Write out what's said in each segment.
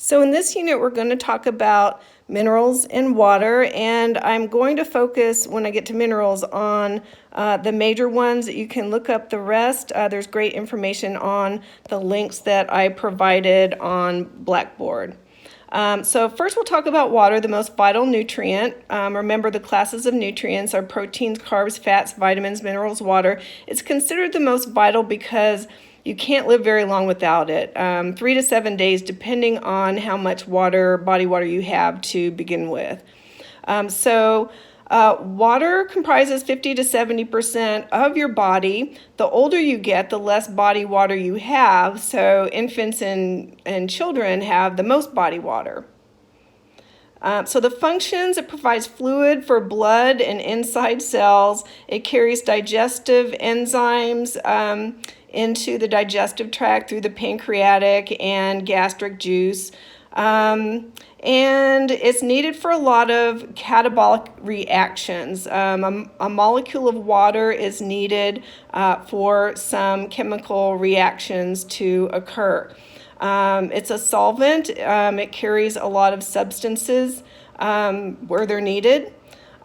So in this unit, we're going to talk about minerals in water, and I'm going to focus, when I get to minerals, on the major ones. You can look up the rest. There's great information on the links that I provided on Blackboard. So first we'll talk about water, the most vital nutrient. Remember, the classes of nutrients are proteins, carbs, fats, vitamins, minerals, water. It's considered the most vital because you can't live very long without it. 3 to 7 days, depending on how much water, body water you have to begin with. Water comprises 50 to 70% of your body. The older you get, the less body water you have. So infants and children have the most body water. So the functions: it provides fluid for blood and inside cells. It carries digestive enzymes into the digestive tract through the pancreatic and gastric juice. And it's needed for a lot of catabolic reactions. A molecule of water is needed for some chemical reactions to occur. It's a solvent. It carries a lot of substances where they're needed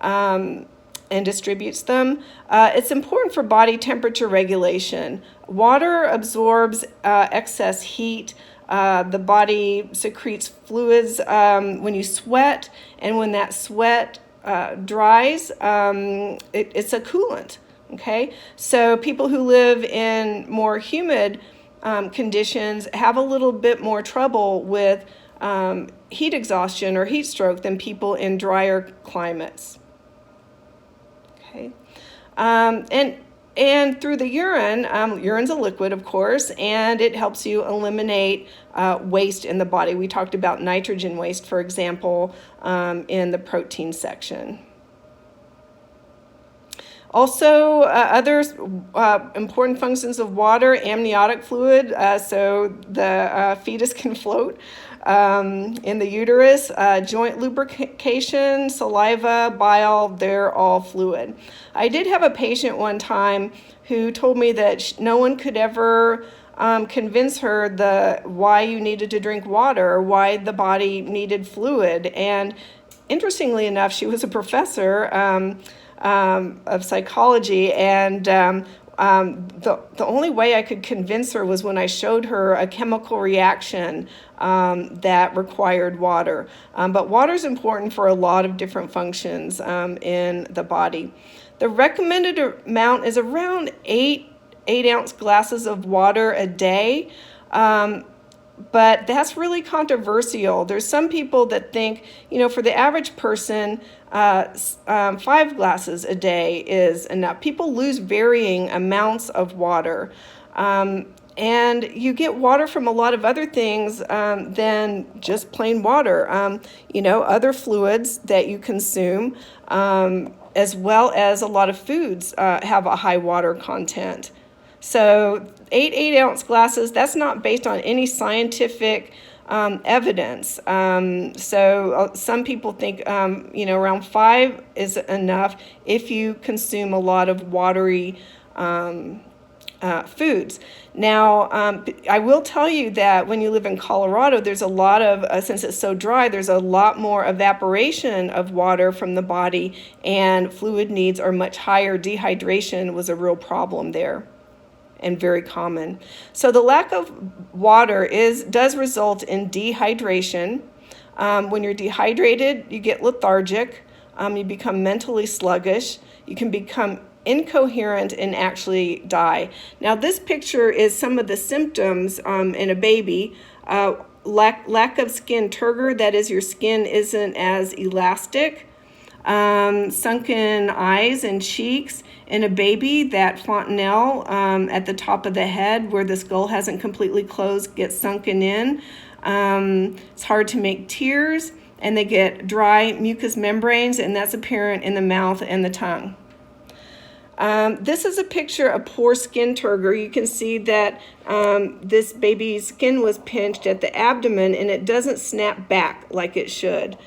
and distributes them. It's important for body temperature regulation. Water absorbs excess heat. The body secretes fluids when you sweat, and when that sweat dries, it's a coolant. Okay, so people who live in more humid conditions have a little bit more trouble with heat exhaustion or heat stroke than people in drier climates. Okay, and through the urine, urine's a liquid, of course, and it helps you eliminate waste in the body. We talked about nitrogen waste, for example, in the protein section. Also, other important functions of water: amniotic fluid, so the fetus can float in the uterus, joint lubrication, saliva, bile, they're all fluid. I did have a patient one time who told me that no one could ever convince her why you needed to drink water or why the body needed fluid. And interestingly enough, she was a professor of psychology, and the only way I could convince her was when I showed her a chemical reaction that required water. But water is important for a lot of different functions in the body. The recommended amount is around 8-ounce glasses of water a day. But that's really controversial. There's some people that think, for the average person, 5 glasses a day is enough. People lose varying amounts of water. And you get water from a lot of other things than just plain water. Other fluids that you consume, as well as a lot of foods have a high water content. So 8-ounce glasses, that's not based on any scientific evidence. So some people think, around 5 is enough if you consume a lot of watery foods. Now, I will tell you that when you live in Colorado, there's a lot of, since it's so dry, there's a lot more evaporation of water from the body, and fluid needs are much higher. Dehydration was a real problem there, and very common. So the lack of water does result in dehydration. When you're dehydrated, you get lethargic, you become mentally sluggish, you can become incoherent and actually die. Now, this picture is some of the symptoms in a baby. Lack of skin turgor, that is, your skin isn't as elastic. Sunken eyes and cheeks. In a baby, that fontanelle at the top of the head where the skull hasn't completely closed gets sunken in. It's hard to make tears, and they get dry mucous membranes, and that's apparent in the mouth and the tongue. This is a picture of poor skin turgor. You can see that this baby's skin was pinched at the abdomen, and it doesn't snap back like it should.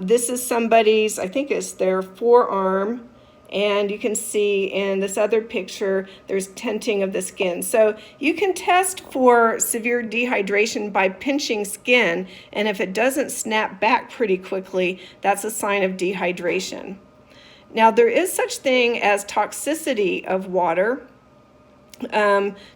This is somebody's, I think it's their forearm, And you can see in this other picture, there's tinting of the skin. So you can test for severe dehydration by pinching skin, and if it doesn't snap back pretty quickly, that's a sign of dehydration. Now, there is such thing as toxicity of water.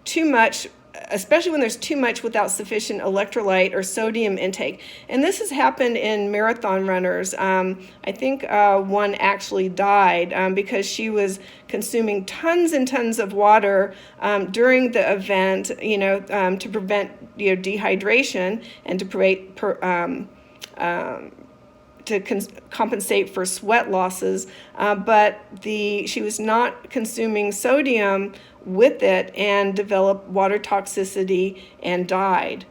Too much, especially when there's too much without sufficient electrolyte or sodium intake. And this has happened in marathon runners. I think one actually died because she was consuming tons and tons of water during the event, to prevent dehydration and to compensate for sweat losses, but she was not consuming sodium with it and developed water toxicity and died.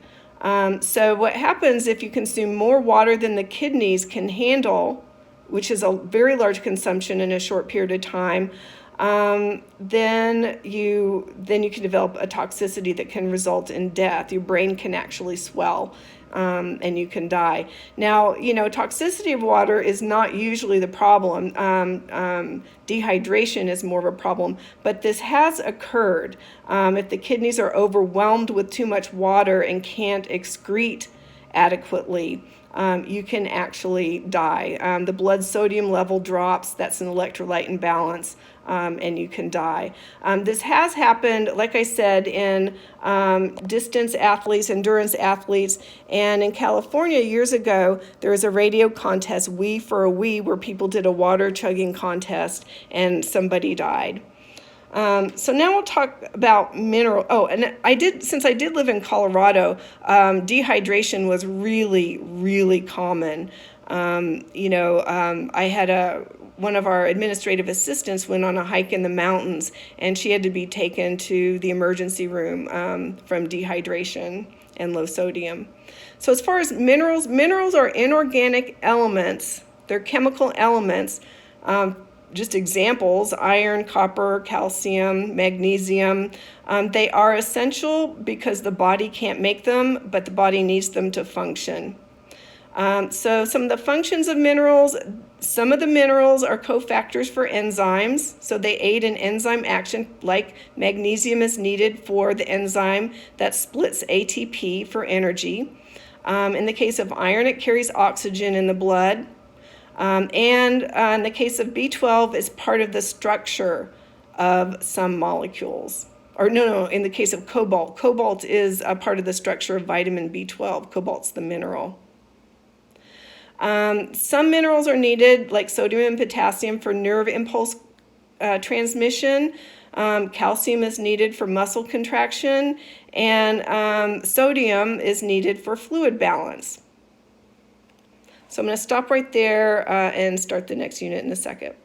So what happens if you consume more water than the kidneys can handle, which is a very large consumption in a short period of time, then you can develop a toxicity that can result in death. Your brain can actually swell. And you can die. Now, toxicity of water is not usually the problem. Dehydration is more of a problem, but this has occurred. If the kidneys are overwhelmed with too much water and can't excrete adequately, you can actually die. The blood sodium level drops. That's an electrolyte imbalance. And you can die. This has happened, like I said, in distance athletes, endurance athletes, and in California years ago, there was a radio contest, We for a We, where people did a water chugging contest, and somebody died. So now we'll talk about mineral. Oh, and since I did live in Colorado, dehydration was really, really common. I had one of our administrative assistants went on a hike in the mountains, and she had to be taken to the emergency room from dehydration and low sodium. So as far as minerals are inorganic elements. They're chemical elements. Just examples: iron, copper, calcium, magnesium. They are essential because the body can't make them, but the body needs them to function. So some of the functions of minerals: some of the minerals are cofactors for enzymes, so they aid in enzyme action, like magnesium is needed for the enzyme that splits ATP for energy. In the case of iron, it carries oxygen in the blood. And in the case of B12, it's part of the structure of some molecules. Or no, in the case of cobalt is a part of the structure of vitamin B12. Cobalt's the mineral. Some minerals are needed, like sodium and potassium, for nerve impulse transmission. Calcium is needed for muscle contraction, and sodium is needed for fluid balance. So I'm going to stop right there and start the next unit in a second.